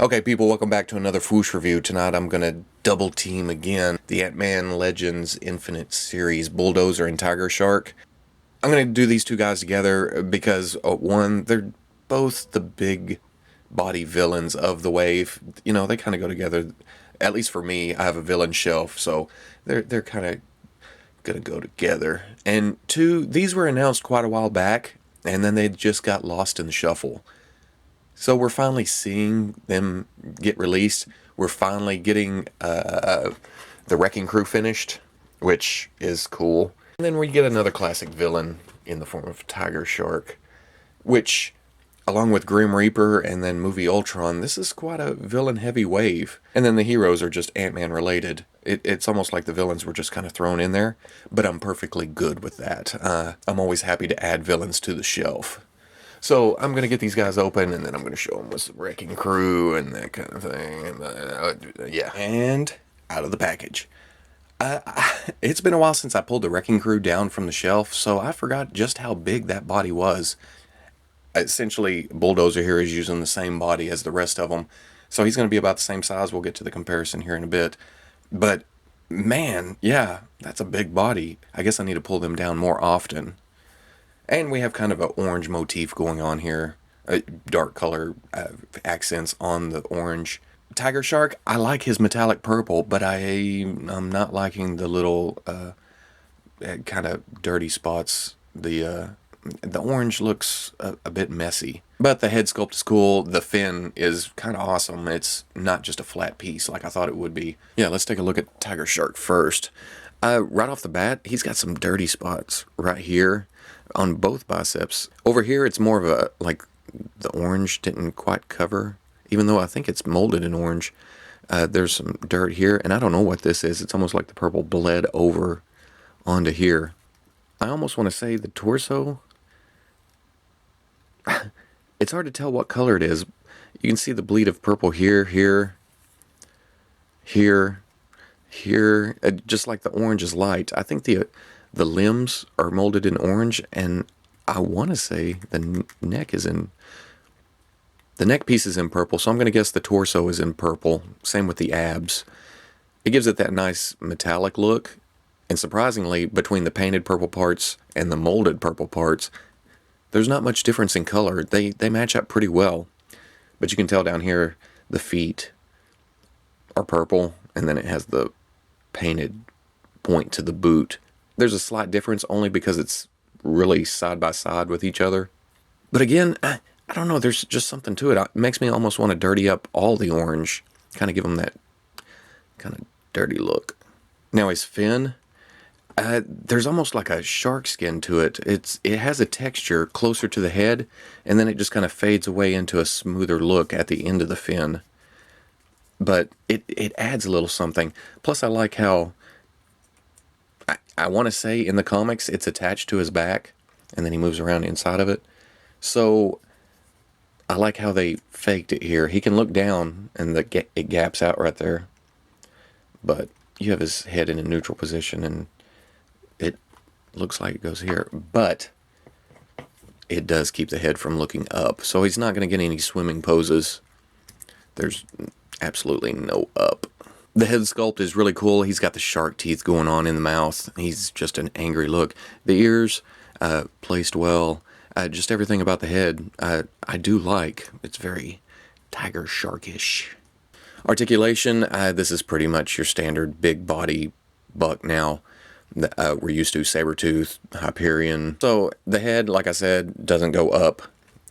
Okay, people, welcome back to another Fwoosh review. Tonight I'm going to double team again the Ant-Man Legends Infinite series, Bulldozer and Tiger Shark. I'm going to do these two guys together because, one, they're both the big body villains of the wave. You know, they kind of go together. At least for me, I have a villain shelf, so they're kind of going to go together. And two, these were announced quite a while back, and then they just got lost in the shuffle. So we're finally seeing them get released. We're finally getting the Wrecking Crew finished, which is cool. And then we get another classic villain in the form of Tiger Shark, which, along with Grim Reaper and then movie Ultron, this is quite a villain-heavy wave. And then the heroes are just Ant-Man related. It's almost like the villains were just kind of thrown in there, but I'm perfectly good with that. I'm always happy to add villains to the shelf. So I'm going to get these guys open, and then I'm going to show them with some Wrecking Crew and that kind of thing. And, yeah. And out of the package. It's been a while since I pulled the Wrecking Crew down from the shelf, so I forgot just how big that body was. Essentially, Bulldozer here is using the same body as the rest of them, so he's going to be about the same size. We'll get to the comparison here in a bit. But, man, yeah, that's a big body. I guess I need to pull them down more often. And we have kind of an orange motif going on here. Dark color accents on the orange. Tiger Shark, I like his metallic purple, but I'm not liking the little kind of dirty spots. The orange looks a bit messy. But the head sculpt is cool. The fin is kind of awesome. It's not just a flat piece like I thought it would be. Yeah, let's take a look at Tiger Shark first. Right off the bat, he's got some dirty spots right here on both biceps. Over here, it's more of a, like, the orange didn't quite cover, even though I think it's molded in orange. There's some dirt here, and I don't know what this is. It's almost like the purple bled over onto here. I almost want to say the torso. It's hard to tell what color it is. You can see the bleed of purple here, here, just like the orange is light. I think the limbs are molded in orange, and I want to say the neck is in... The neck piece is in purple, so I'm going to guess the torso is in purple. Same with the abs. It gives it that nice metallic look, and surprisingly, between the painted purple parts and the molded purple parts, there's not much difference in color. They match up pretty well. But you can tell down here, the feet are purple, and then it has the painted point to the boot. There's a slight difference only because it's really side by side with each other. But again, I don't know, there's just something to it. It makes me almost want to dirty up all the orange, kind of give them that kind of dirty look. Now his fin, there's almost like a shark skin to it. It has a texture closer to the head, and then it just kind of fades away into a smoother look at the end of the fin. But it adds a little something. Plus I like how, I want to say in the comics it's attached to his back, and then he moves around inside of it. So I like how they faked it here. He can look down, and it gaps out right there. But you have his head in a neutral position, and it looks like it goes here. But it does keep the head from looking up. So he's not going to get any swimming poses. There's absolutely no up. The head sculpt is really cool. He's got the shark teeth going on in the mouth. He's just an angry look. The ears, placed well. Just everything about the head, I do like. It's very Tiger Sharkish. Articulation, this is pretty much your standard big body buck now. We're used to Sabretooth, Hyperion. So the head, like I said, doesn't go up.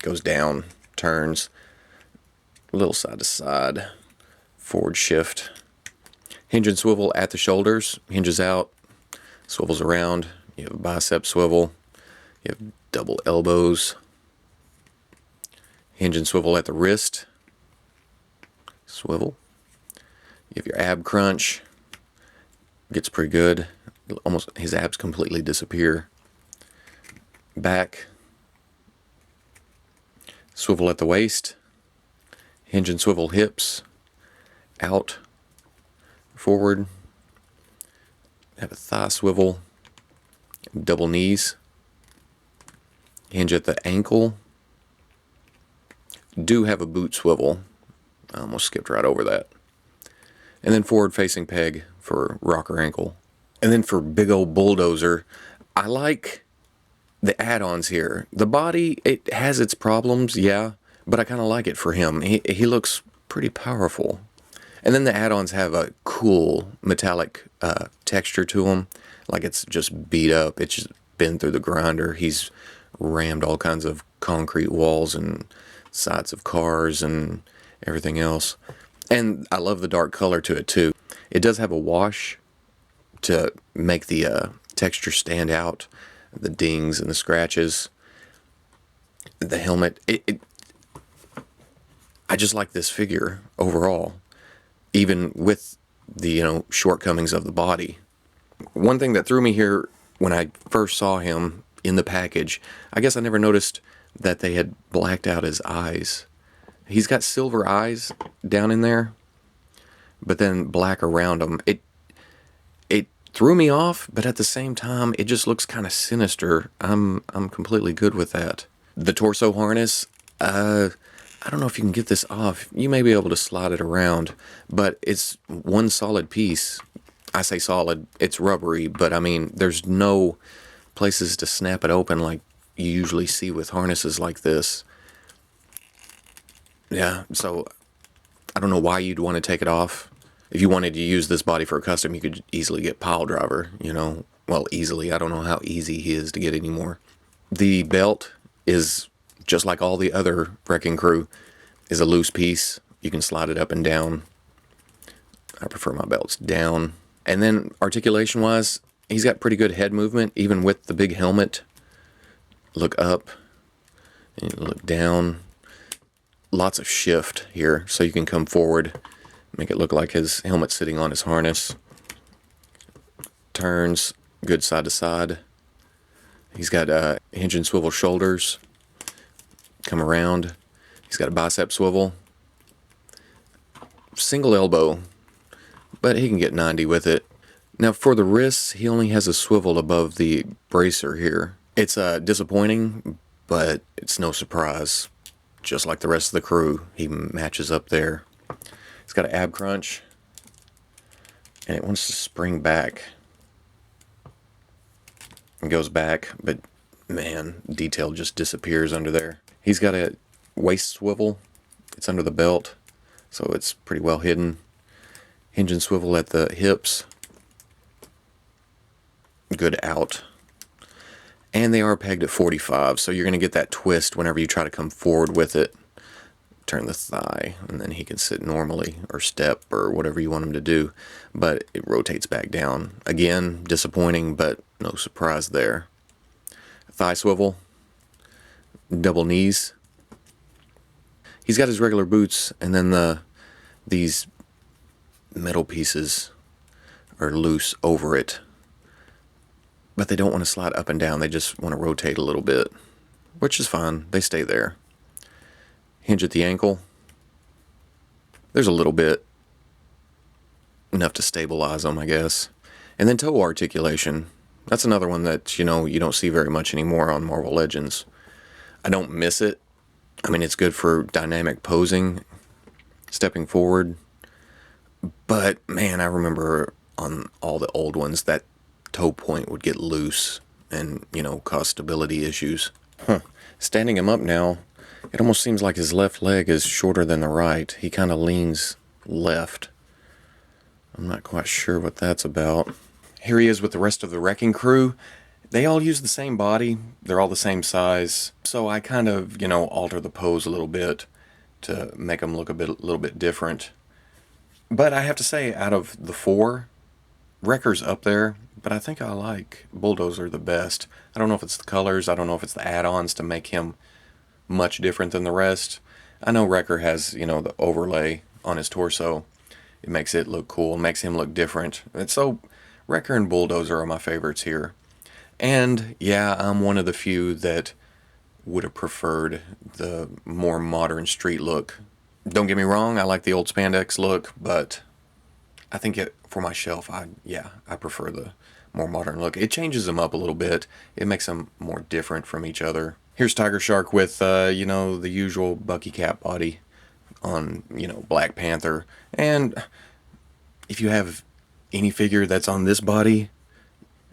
Goes down, turns. A little side to side. Forward shift. Hinge and swivel at the shoulders, hinges out, swivels around. You have a bicep swivel. You have double elbows. Hinge and swivel at the wrist. Swivel. You have your ab crunch. Gets pretty good. Almost his abs completely disappear. Back. Swivel at the waist. Hinge and swivel hips. Out. Forward, have a thigh swivel, double knees, hinge at the ankle, do have a boot swivel, I almost skipped right over that. And then forward-facing peg for rocker ankle. And then for big old Bulldozer, I like the add-ons here. The body, it has its problems, yeah, but I kind of like it for him. He looks pretty powerful. And then the add-ons have a cool metallic texture to them. Like it's just beat up. It's just been through the grinder. He's rammed all kinds of concrete walls and sides of cars and everything else. And I love the dark color to it too. It does have a wash to make the texture stand out. The dings and the scratches. The helmet. I just like this figure overall. Even with the, shortcomings of the body. One thing that threw me here when I first saw him in the package, I guess I never noticed that they had blacked out his eyes. He's got silver eyes down in there, but then black around them. It threw me off, but at the same time, it just looks kind of sinister. I'm completely good with that. The torso harness, I don't know if you can get this off. You may be able to slide it around, but it's one solid piece. I say solid, it's rubbery, but I mean, there's no places to snap it open like you usually see with harnesses like this. Yeah, so I don't know why you'd want to take it off. If you wanted to use this body for a custom, you could easily get Pile Driver, Well, easily. I don't know how easy he is to get anymore. The belt is just like all the other Wrecking Crew, is a loose piece. You can slide it up and down. I prefer my belts down. And then articulation-wise, he's got pretty good head movement, even with the big helmet. Look up, and look down. Lots of shift here, so you can come forward, make it look like his helmet's sitting on his harness. Turns, good side to side. He's got hinge and swivel shoulders. Come around. He's got a bicep swivel. Single elbow, but he can get 90 with it. Now for the wrists, he only has a swivel above the bracer here. It's disappointing, but it's no surprise. Just like the rest of the crew, he matches up there. He's got an ab crunch, and it wants to spring back. It goes back, but man, detail just disappears under there. He's got a waist swivel. It's under the belt, so it's pretty well hidden. Hinge and swivel at the hips. Good out. And they are pegged at 45, so you're going to get that twist whenever you try to come forward with it. Turn the thigh, and then he can sit normally, or step, or whatever you want him to do. But it rotates back down. Again, disappointing, but no surprise there. Thigh swivel. Double knees. He's got his regular boots, and then these metal pieces are loose over it. But they don't want to slide up and down. They just want to rotate a little bit, which is fine. They stay there. Hinge at the ankle. There's a little bit. Enough to stabilize them, I guess. And then toe articulation. That's another one that, you don't see very much anymore on Marvel Legends. I don't miss it. I mean, it's good for dynamic posing, stepping forward. But, man, I remember on all the old ones that toe point would get loose and, cause stability issues. Standing him up now, it almost seems like his left leg is shorter than the right. He kind of leans left. I'm not quite sure what that's about. Here he is with the rest of the Wrecking Crew. They all use the same body. They're all the same size. So I kind of, alter the pose a little bit to make them look a little bit different. But I have to say, out of the four, Wrecker's up there, but I think I like Bulldozer the best. I don't know if it's the colors, I don't know if it's the add-ons to make him much different than the rest. I know Wrecker has, the overlay on his torso. It makes it look cool, makes him look different. And so, Wrecker and Bulldozer are my favorites here. And, yeah, I'm one of the few that would have preferred the more modern street look. Don't get me wrong, I like the old spandex look, but I think for my shelf, I prefer the more modern look. It changes them up a little bit. It makes them more different from each other. Here's Tiger Shark with, the usual Bucky Cap body on, Black Panther. And if you have any figure that's on this body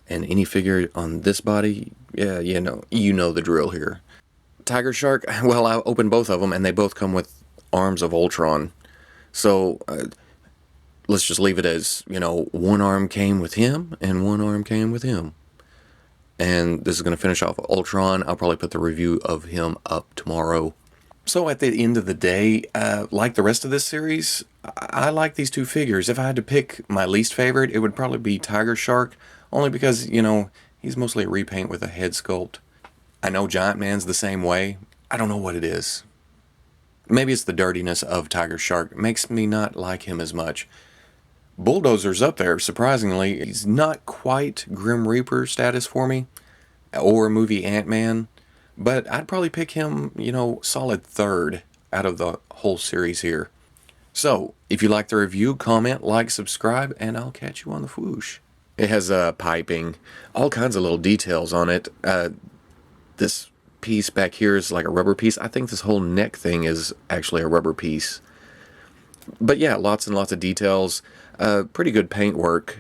and any figure on this body, yeah, you know the drill here. Tiger Shark, well, I opened both of them, and they both come with arms of Ultron. So let's just leave it as, one arm came with him and one arm came with him. And this is going to finish off Ultron. I'll probably put the review of him up tomorrow. So at the end of the day, like the rest of this series, I like these two figures. If I had to pick my least favorite, it would probably be Tiger Shark, only because, he's mostly a repaint with a head sculpt. I know Giant Man's the same way. I don't know what it is. Maybe it's the dirtiness of Tiger Shark. It makes me not like him as much. Bulldozer's up there, surprisingly. He's not quite Grim Reaper status for me, or movie Ant-Man, but I'd probably pick him, solid third out of the whole series here. So, if you like the review, comment, like, subscribe, and I'll catch you on the Fwoosh. It has piping, all kinds of little details on it. This piece back here is like a rubber piece. I think this whole neck thing is actually a rubber piece. But yeah, lots and lots of details. Pretty good paint work.